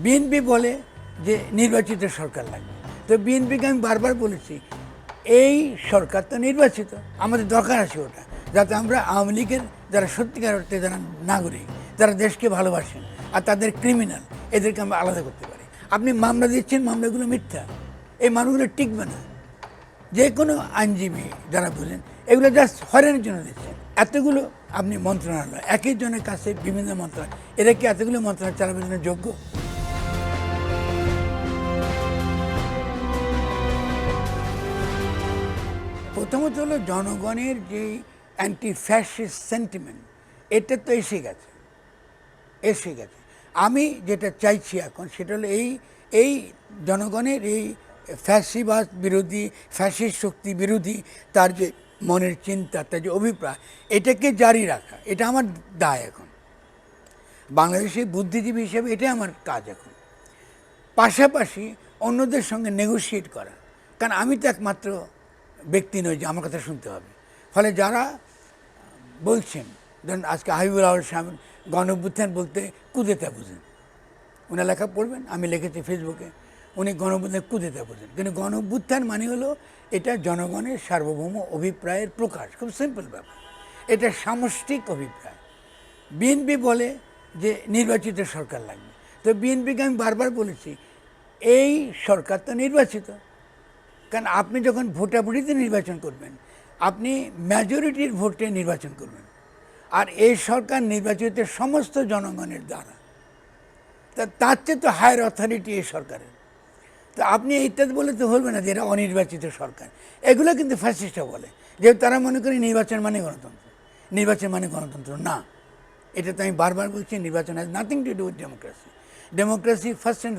BNP বলে যে নির্বাচিত সরকার লাগবে। তো বিএনপিকে আমি বারবার বলেছি এই সরকার তো নির্বাচিত, আমাদের দরকার আছে ওটা, যাতে আমরা আওয়ামী লীগের যারা সত্যিকার অর্থে যারা নাগরিক, যারা দেশকে ভালোবাসেন আর তাদের ক্রিমিনাল, এদেরকে আমরা আলাদা করতে পারি। আপনি মামলা দিচ্ছেন, মামলাগুলো মিথ্যা, এই মানুষগুলো টিকবে না। যে কোনো আইনজীবী যারা বলেন এগুলো জাস্ট হয়রানির জন্য দিচ্ছেন। এতগুলো আপনি মন্ত্রণালয়, একই জনের কাছে বিভিন্ন মন্ত্রণালয়, এরা কি এতগুলো মন্ত্রণালয় চালাবার জন্য যোগ্য? প্রথমত হলো জনগণের যে অ্যান্টি ফ্যাসিস্ট সেন্টিমেন্ট, এটা তো এসে গেছে। আমি যেটা চাইছি এখন সেটা হলো এই জনগণের এই ফ্যাসিবাদ বিরোধী, ফ্যাসিস্ট শক্তি বিরোধী তার যে মনের চিন্তা, তার যে অভিপ্রায়, এটাকে জারি রাখা, এটা আমার দায় এখন। বাংলাদেশের বুদ্ধিজীবী হিসেবে এটাই আমার কাজ এখন। পাশাপাশি অন্যদের সঙ্গে নেগোশিয়েট করা, কারণ আমি তো একমাত্র ব্যক্তি নই যে আমার কথা শুনতে হবে। ফলে যারা বলছেন, ধরুন আজকে হাবিবুল আওয়াল সাহেব গণঅভ্যুত্থান বলতে কুদেতা বুঝেন, ওনার লেখা পড়বেন, আমি লিখেছি ফেসবুকে, উনি গণঅভ্যুত্থান কুদেতা বুঝেন। কিন্তু গণঅভ্যুত্থান মানে হলো এটা জনগণের সার্বভৌম অভিপ্রায়ের প্রকাশ, খুব সিম্পল ব্যাপার, এটা সামষ্টিক অভিপ্রায়। বিএনপি বলে যে নির্বাচিত সরকার লাগবে। তো বিএনপিকে আমি বারবার বলেছি এই সরকার তো নির্বাচিত, কারণ আপনি যখন ভোটাভুটিতে নির্বাচন করবেন, আপনি মেজরিটির ভোটে নির্বাচন করবেন, আর এই সরকার নির্বাচিত সমস্ত জনগণের দ্বারা। তার চেয়ে তো হায়ার অথরিটি এই সরকারের। তো আপনি ইত্যাদি বলে তো বলবে না যে এরা অনির্বাচিত সরকার। এগুলো কিন্তু ফ্যাসিস্টরা বলে, যেহেতু তারা মনে করে নির্বাচন মানে গণতন্ত্র। নির্বাচন মানে গণতন্ত্র না, এটা তো আমি বারবার বলছি। নির্বাচন has nothing to do with democracy. Democracy first and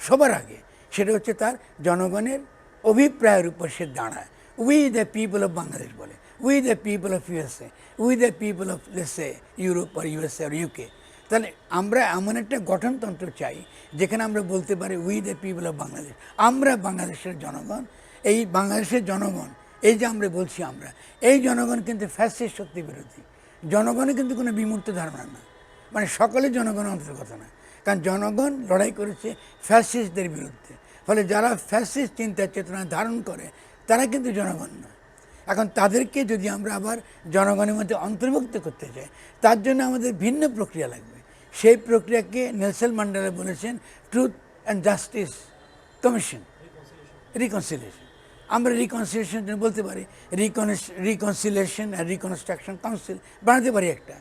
সবার আগে সেটা হচ্ছে তার জনগণের অভিপ্রায়ের উপর সে দাঁড়ায়। We the people of Bangladesh বলে, we the people of USA, we the people of লেটসে ইউরোপ আর ইউএসএ আর ইউকে। তাহলে আমরা এমন একটা গঠনতন্ত্র চাই যেখানে আমরা বলতে পারি we the people of Bangladesh, আমরা বাংলাদেশের জনগণ। এই বাংলাদেশের জনগণ, এই যে আমরা বলছি আমরা, এই জনগণ কিন্তু ফ্যাসিস্ট শক্তি বিরোধী। জনগণের কিন্তু কোনো বিমূর্ত ধারণা না, মানে সকলে জনগণের অন্তর্গত না, কারণ জনগণ লড়াই করেছে ফ্যাসিস্টদের বিরুদ্ধে। ফলে যারা ফ্যাসিস্ট চিন্তা চেতনা ধারণ করে তারা কিন্তু জনগণ না। এখন তাদেরকে যদি আমরা আবার জনগণের মধ্যে অন্তর্ভুক্ত করতে চাই, তার জন্য আমাদের ভিন্ন প্রক্রিয়া লাগবে। সেই প্রক্রিয়াকে নেলসন ম্যান্ডেলা বলেছেন truth and justice commission, reconciliation. আমরা রিকনসিলিয়েশন বলতে পারি রিকনসিলিয়েশন আর রিকনস্ট্রাকশন কাউন্সিল বানাতে পারি একটা,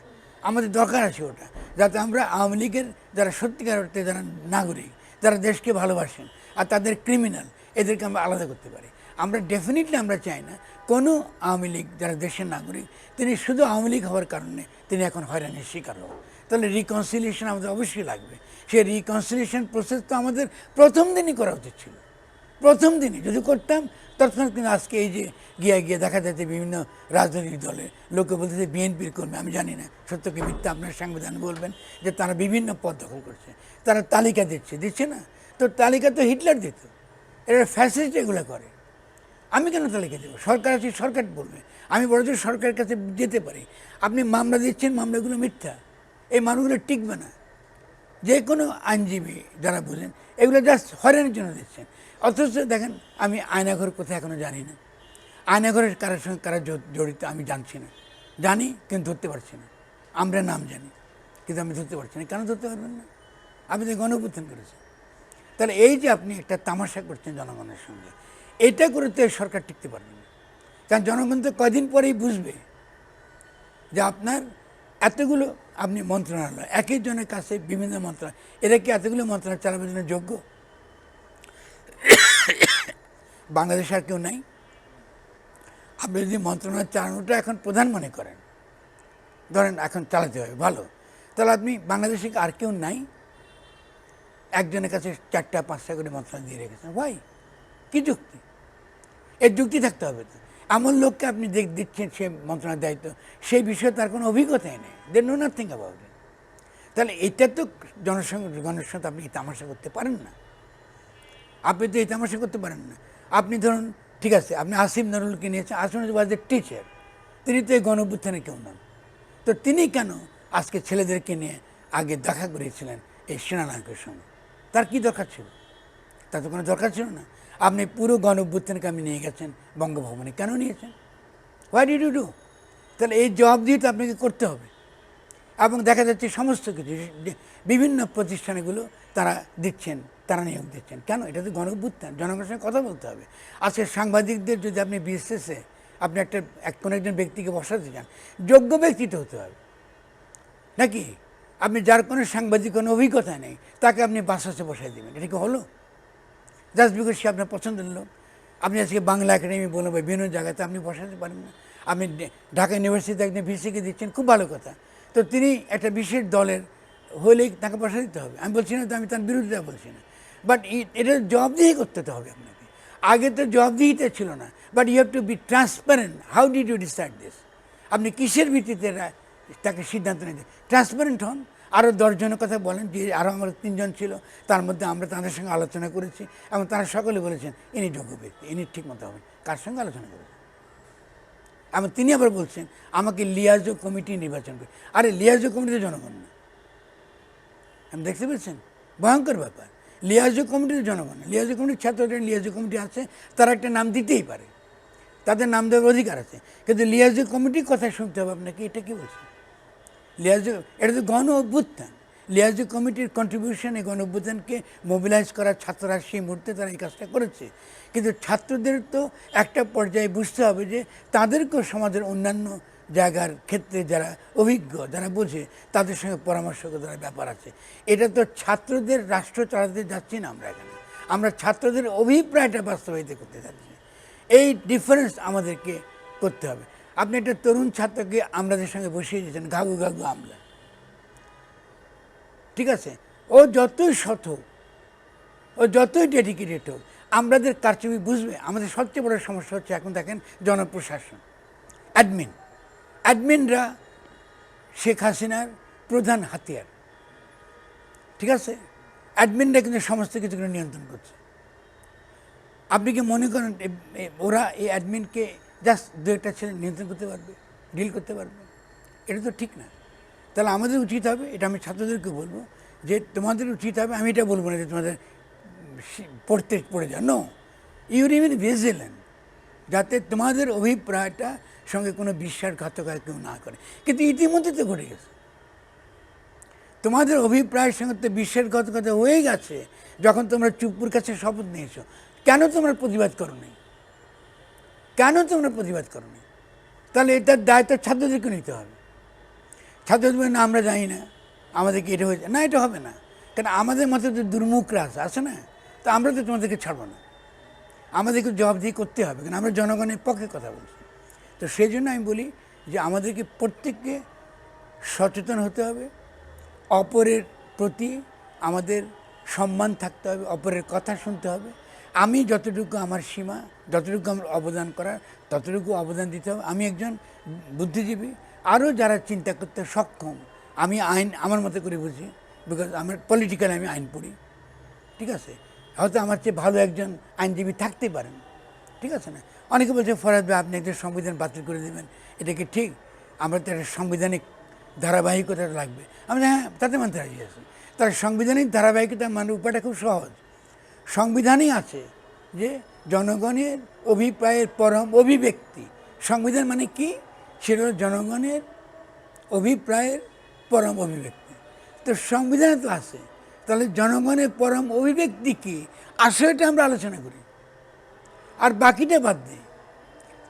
আমাদের দরকার আছে ওটা, যাতে আমরা আওয়ামী লীগের যারা সত্যিকার অর্থে যারা নাগরিক, যারা দেশকে ভালোবাসেন আর তাদের ক্রিমিনাল, এদেরকে আমরা আলাদা করতে পারি। আমরা ডেফিনেটলি আমরা চাই না কোনো আওয়ামী লীগ যারা দেশের নাগরিক তিনি শুধু আওয়ামী লীগ হওয়ার কারণে তিনি এখন হয়রানির শিকার হন। তাহলে রিকনসিলিয়েশন আমাদের অবশ্যই লাগবে। সেই রিকনসিলিয়েশন প্রসেস তো আমাদের প্রথম দিনই করা উচিত ছিল। প্রথম দিনই যদি করতাম, তৎক্ষণাৎ কিন্তু আজকে এই যে গিয়ে দেখা যাচ্ছে বিভিন্ন রাজনৈতিক দলের লোকে বলতেছে বিএনপির কর্মী, আমি জানি না সত্য কি মিথ্যা, আপনার সাংবিধান বলবেন, যে তারা বিভিন্ন পদ দখল করছে, তারা তালিকা দিচ্ছে না। তো তালিকা তো হিটলার দিত, এরা ফ্যাসিস্ট এগুলো করে। আমি কেন তালিকা দেবো? সরকার আছে, সরকার বলবে। আমি বড়জোর সরকারের কাছে যেতে পারি। আপনি মামলা দিচ্ছেন, মামলাগুলো মিথ্যা, এই মানুষগুলো টিকবে না। যে কোনো আইনজীবী যারা বলেন এগুলো জাস্ট হয়রানির জন্য দিচ্ছেন। অথচ দেখেন আমি আয়নাঘর কোথায় এখনও জানি না, আয়নাঘরের কারোর সঙ্গে কারা জড়িত আমি জানছি না, জানি কিন্তু ধরতে পারছি না। আমরা নাম জানি কিন্তু আমি ধরতে পারছি না। কেন ধরতে পারবেন না? আপনি তো গণঅভ্যুত্থান করেছেন। তাহলে এই যে আপনি একটা তামাশা করছেন জনগণের সঙ্গে, এটা করে তো সরকার টিকতে পারবে না। কারণ জনগণ তো কদিন পরেই বুঝবে যে আপনার এতগুলো আপনি মন্ত্রণালয়, একই জনের কাছে বিভিন্ন মন্ত্রণালয়, এরা কি এতগুলো মন্ত্রণালয় চালাবার জন্য যোগ্য? বাংলাদেশে আর কেউ নাই। আপনি যদি মন্ত্রণালয় চালানোটা এখন প্রধান মনে করেন, ধরেন এখন চালাতে হবে ভালো, তাহলে আপনি বাংলাদেশে আর কেউ নাই, একজনের কাছে 4টা 5টা করে মন্ত্রণালয় দিয়ে রেখেছেন। ভাই কি যুক্তি? এর যুক্তি থাকতে হবে তো। এমন লোককে আপনি দিচ্ছেন সে মন্ত্রণালয়ের দায়িত্ব, সেই বিষয়ে তার কোনো অভিজ্ঞতাই নেই, they know nothing about it. তাহলে এটা তো জনের সঙ্গে আপনি তামাশা করতে পারেন না। আপনি তো এই তামাশা করতে পারেন না। আপনি ধরুন ঠিক আছে, আপনি আসিফ নজরুলকে নিয়েছেন, আসিফ নজরুল ওয়াজ এ টিচার, তিনি তো এই গণঅভ্যুত্থানে কেউ নন। তো তিনি কেন আজকে ছেলেদেরকে নিয়ে আগে দেখা করেছিলেন এই সেনানায়কের সঙ্গে। তার কি দরকার ছিল? তার তো কোনো দরকার ছিল না। আপনি পুরো গণ অভ্যুত্থানকে আপনি নিয়ে গেছেন বঙ্গভবনে, কেন নিয়েছেন? Why did you do? তাহলে এই জবাব দিয়ে তো আপনাকে করতে হবে। এবং দেখা যাচ্ছে সমস্ত কিছু বিভিন্ন প্রতিষ্ঠানগুলো তারা দিচ্ছেন, তারা নিয়োগ দিচ্ছেন। কেন? এটা তো গণ অভ্যুত্থান, জনগণের সঙ্গে কথা বলতে হবে। আজকে সাংবাদিকদের যদি আপনি বিএসএসে আপনি কোনো একজন ব্যক্তিকে বসাতে চান, যোগ্য ব্যক্তি তো হতে হবে নাকি? আপনি যার কোনো সাংবাদিক কোনো অভিজ্ঞতা নেই তাকে আপনি বাসাসে বসাই দেবেন, এটা কি হলো? জাস্ট বিকজ সে আপনার পছন্দের লোক। আপনি আজকে বাংলা একাডেমি বলুন বা বিভিন্ন জায়গাতে আপনি বসাতে পারেন না। আপনি ঢাকা ইউনিভার্সিটিতে একজন ভিসিকে দিচ্ছেন, খুব ভালো কথা, তো তিনি একটা বিশেষ দলের হলেই তাকে বসা দিতে হবে। আমি বলছি না তো, আমি তার বিরোধিতা বলছি না, বাট এটা জবাবদিহি করতে হবে আপনাকে। আগে তো জবাবদিহিতা ছিল না, but you have to be transparent. How did you decide this? আপনি কিসের ভিত্তিতে তাকে সিদ্ধান্ত নিতে? ট্রান্সপারেন্ট হন। আরও 10 জনের কথা বলেন, যে আরও আমার 3 জন ছিল, তার মধ্যে আমরা তাদের সঙ্গে আলোচনা করেছি এবং তারা সকলে বলেছেন ইনি যোগ্য ব্যক্তি, ইনি ঠিক মতো হবেন। কার সঙ্গে আলোচনা করেছেন? এবং তিনি আবার বলছেন আমাকে লিয়াজো কমিটি নির্বাচন করে। আরে লিয়াজো কমিটিতে জনগণ না, আপনি দেখতে পেয়েছেন? ভয়ঙ্কর ব্যাপার। লিয়াজো কমিটিতে জনগণ না, লিয়াজো কমিটির ছাত্রদের লিয়াজো কমিটি আছে, তারা একটা নাম দিতেই পারে, তাদের নাম দেওয়ার অধিকার আছে, কিন্তু লিয়াজো কমিটির কথা শুনতে হবে আপনাকে। এটা কি বলছে? লিয়াজো, এটা তো গণ অভ্যুত্থান। লিয়াজো কমিটির কন্ট্রিবিউশন এই গণ অভ্যুত্থানকে মোবিলাইজ করার ছাত্ররা সেই মুহূর্তে তারা এই কাজটা করেছে। কিন্তু ছাত্রদের তো একটা পর্যায়ে বুঝতে হবে যে তাদেরকেও সমাজের অন্যান্য জায়গার ক্ষেত্রে যারা অভিজ্ঞ, যারা বোঝে, তাদের সঙ্গে পরামর্শ করার ব্যাপার আছে। এটা তো ছাত্রদের রাষ্ট্র চালাতে যাচ্ছি না আমরা এখানে, আমরা ছাত্রদের অভিপ্রায়টা বাস্তবায়িত করতে যাচ্ছি। এই ডিফারেন্স আমাদেরকে করতে হবে। আপনি একটা তরুণ ছাত্রকে আমলাদের সঙ্গে বসিয়ে দিয়েছেন, গাগু গাগু আমলা, ঠিক আছে, ও যতই সৎ হোক, ও যতই ডেডিকেটেড হোক, আমাদের কারচুপি বুঝবে। আমাদের সবচেয়ে বড় সমস্যা হচ্ছে এখন দেখেন জনপ্রশাসন, অ্যাডমিনরা শেখ হাসিনার প্রধান হাতিয়ার, ঠিক আছে? অ্যাডমিনরা কিন্তু সমস্ত কিছুকে নিয়ন্ত্রণ করছে। আপনি কি মনে করেন ওরা এই অ্যাডমিনকে জাস্ট 2-1টা ছেলে নিয়ন্ত্রণ করতে পারবে, ডিল করতে পারবে? এটা তো ঠিক না। তাহলে আমাদের উচিত হবে, এটা আমি ছাত্রদেরকে বলবো, যে তোমাদের উচিত হবে, আমি এটা বলবো না যে তোমাদের পড়ে যাও, নো, ইউ রিমেন ভিজিল্যান্ট, যাতে তোমাদের অভিপ্রায়টা সঙ্গে কোনো বিশ্বাসঘাতকতা কেউ না করে। কিন্তু ইতিমধ্যে তো ঘটে গেছে, তোমাদের অভিপ্রায়ের সঙ্গে তো বিশ্বাসঘাতকতা হয়ে গেছে। যখন তোমরা চুপ্পুর কাছে শপথ নিয়েছো, কেন তোমরা প্রতিবাদ করো নি? কেন তোমরা প্রতিবাদ করো নি? তাহলে এটার দায়িত্ব ছাত্রদেরকে নিতে হবে। ছাত্রদের বলে না আমরা জানি না, আমাদেরকে এটা হয়েছে না, এটা হবে না, কারণ আমাদের মধ্যে তো দুর্মুখরা আছে না, তো আমরা তো তোমাদেরকে ছাড়বো না, আমাদেরকে জবাবদিহি করতে হবে, কারণ আমরা জনগণের পক্ষে কথা বলছি। তো সেই জন্য আমি বলি যে আমাদেরকে প্রত্যেককে সচেতন হতে হবে, অপরের প্রতি আমাদের সম্মান থাকতে হবে, অপরের কথা শুনতে হবে। আমি যতটুকু আমার সীমা, যতটুকু আমার অবদান করার, ততটুকু অবদান দিতে হবে। আমি একজন বুদ্ধিজীবী, আরও যারা চিন্তা করতে সক্ষম, আমি আইন আমার মতো করে বুঝি, বিকজ আমার পলিটিক্যাল আমি আইন পড়ি, ঠিক আছে? হয়তো আমার চেয়ে ভালো একজন আইনজীবী থাকতে পারেন, ঠিক আছে না? অনেকে বলছে ফরাদ ভাই আপনি একজন সংবিধান বাতিল করে দেবেন, এটা কি ঠিক? আমরা তো একটা সাংবিধানিক ধারাবাহিকতা লাগবে। আমি হ্যাঁ, তাতে মানতে রাজি আছি। তার সাংবিধানিক ধারাবাহিকতা মানে উপায়টা খুব সহজ। সংবিধানই আছে যে জনগণের অভিপ্রায়ের পরম অভিব্যক্তি। সংবিধান মানে কি? সেটা জনগণের অভিপ্রায়ের পরম অভিব্যক্তি। তো সংবিধানে তো আছে, তাহলে জনগণের পরম অভিব্যক্তি কী, আসলে আমরা আলোচনা করি, আর বাকিটা বাদ দিই।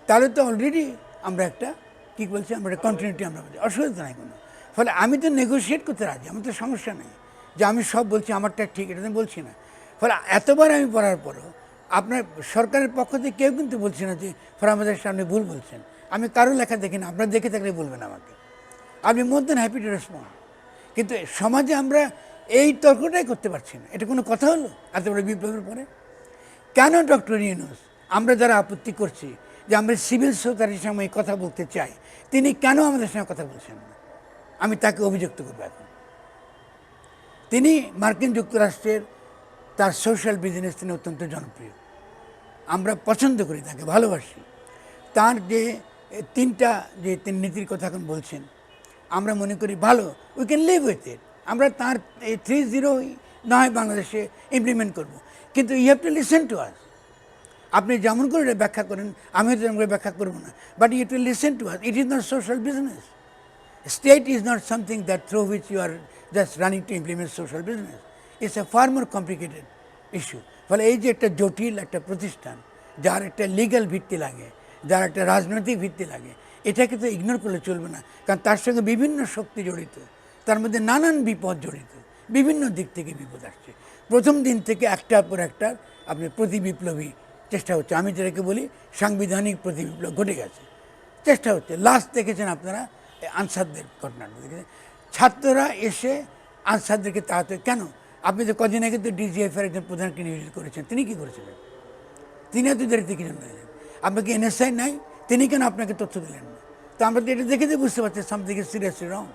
তাহলে তো অলরেডি আমরা একটা কী বলছি, আমরা একটা কন্টিনিউটি আমরা বলছি, অসুবিধা নাই কোনো। ফলে আমি তো নেগোসিয়েট করতে রাজি, আমার তো সমস্যা নেই যে আমি সব বলছি আমারটা ঠিক, এটা তো বলছি না। ফলে এতবার আমি পড়ার পরও আপনার সরকারের পক্ষ থেকে কেউ কিন্তু বলছে না যে আমাদের সামনে ভুল বলছেন। আমি কারো লেখা দেখি না, আপনারা দেখে থাকলে বলবেন আমাকে, আপনি মোর দেন হ্যাপি টু রেসপন্ড। কিন্তু সমাজে আমরা এই তর্কটাই করতে পারছি না। এটা কোনো কথা হলো এত বড় বিপ্লবের পরে? কেন ডক্টর ইউনূস, আমরা যারা আপত্তি করছি যে আমরা সিভিল সোসাইটির সঙ্গে কথা বলতে চাই, তিনি কেন আমাদের সঙ্গে কথা বলছেন না? আমি তাকে অভিযুক্ত করবো এখন। তিনি মার্কিন যুক্তরাষ্ট্রের তার সোশ্যাল বিজনেস তিনি অত্যন্ত জনপ্রিয়, আমরা পছন্দ করি, তাকে ভালোবাসি। তার যে 3টা যে তিনি নীতির কথা এখন বলছেন, আমরা মনে করি ভালো, we can live with it, আমরা তার 3-0 না হয় বাংলাদেশে ইমপ্লিমেন্ট করব, কিন্তু you have to listen to us. আপনি যেমন করে এটা ব্যাখ্যা করেন আমি তেমন করে ব্যাখ্যা করবো না, but you to listen to us. It is not social business. State is not something that through which you are just running to implement social business. It's a far more complicated issue. ফলে এই যে একটা জটিল একটা প্রতিষ্ঠান, যার একটা legal ভিত্তি লাগে, যার একটা রাজনৈতিক ভিত্তি লাগে, এটাকে তো ইগনোর করলে চলবে না, কারণ তার সঙ্গে বিভিন্ন শক্তি জড়িত, তার মধ্যে নানান বিপদ জড়িত, বিভিন্ন দিক থেকে বিপদ আসছে। প্রথম দিন থেকে একটার পর একটা আপনি প্রতি বিপ্লবী চেষ্টা হচ্ছে, আমি যেটাকে বলি সাংবিধানিক প্রতি বিপ্লব ঘটে গেছে, চেষ্টা হচ্ছে। লাস্ট দেখেছেন আপনারা আনসারদের ঘটনাটা দেখেছেন, ছাত্ররা এসে আনসারদেরকে তাড়াতে কেন? আপনি তো কদিন আগে তো ডিজিএফের একজন প্রধানকে নিয়োজিত করেছেন, তিনি কি করেছিলেন? তিনি এত দেরিতে কি জন্য এলেন? আপনাকে এনএসআই নাই, তিনি কেন আপনাকে তথ্য দিলেন না? তো আমরা তো এটা দেখে বুঝতে পারছি সামথিং ইজ সিরিয়াসলি রং।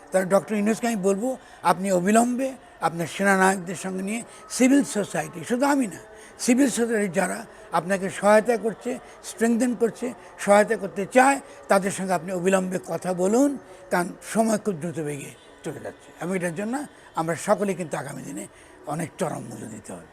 তাহলে ডক্টর ইউনূসকে আমি বলবো, আপনি অবিলম্বে আপনার সেনানায়কদের সঙ্গে নিয়ে সিভিল সোসাইটি, শুধু আমি না, সিভিল সোসাইটি যারা আপনাকে সহায়তা করছে, স্ট্রেংথেন করছে, সহায়তা করতে চায়, তাদের সঙ্গে আপনি অবিলম্বে কথা বলুন, কারণ সময় খুব দ্রুত বেগে চলে যাচ্ছে এবং এটার জন্য আমরা সকলে কিন্তু আগামী দিনে অনেক চরম মূল্য দিতে হবে।